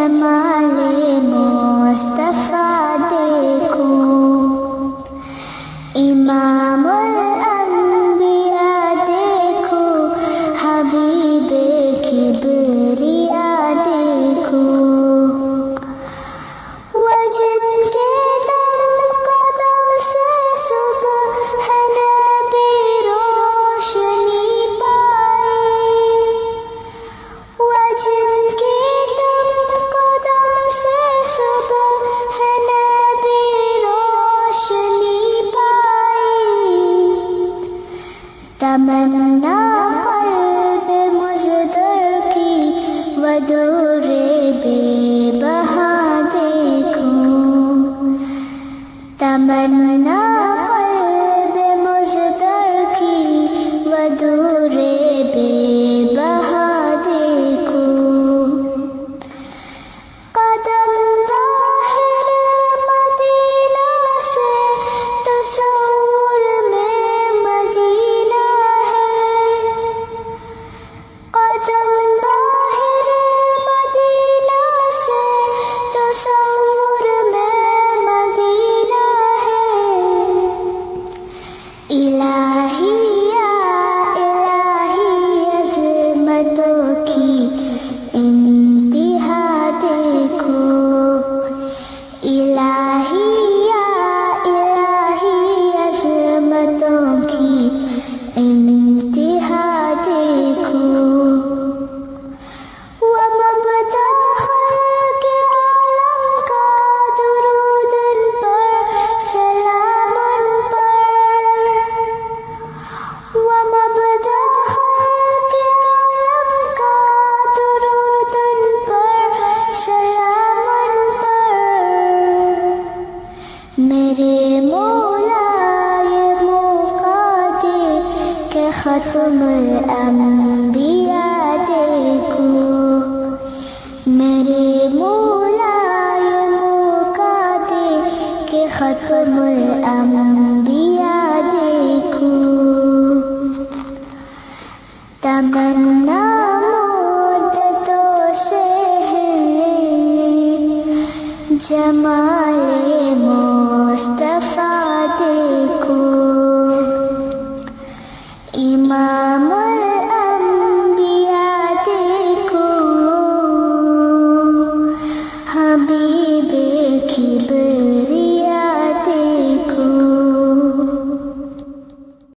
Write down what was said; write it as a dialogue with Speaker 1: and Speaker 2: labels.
Speaker 1: جمال مصطفیٰ دیکھوں، امام الانبیاء دیکھوں، حبیب کبریا دیکھوں، وجد کے دم قدم سے صبح ہے نبی روشنی پائی، وجد کے دم قدم سے صبح ہے نبی روشنی پائی، تمنا قلب مزدر کی ودور بے بہا دیکھوں، تمنا قلب مزدر کی ودور بے بہا دیکھوں، قدم ظاہر مدینہ سے تصور میں مدینہ ہے، قدم ظاہر مدینہ سے تصور میں مدینہ ہے، الہی یا الہی عظمتوں کی انتہا دیکھو، الہی یا الہی عظمتوں کی انتہا دیکھو، ومبدأ خلق عالم کا درود ان پر سلام ان پر، ومبدأ خلق عالم کا درود ان پر سلام ان پر، میرے مولا یہ موقع دے کہ ختم الانبیاء دیکھوں، میرے مولا یہ موقع دے کہ ختم الانبیاء دیکھوں، تمنا مدتوں سے ہے جمال مصطفیٰ دیکھوں، امام الانبیاء دیکھوں، حبیب کبریا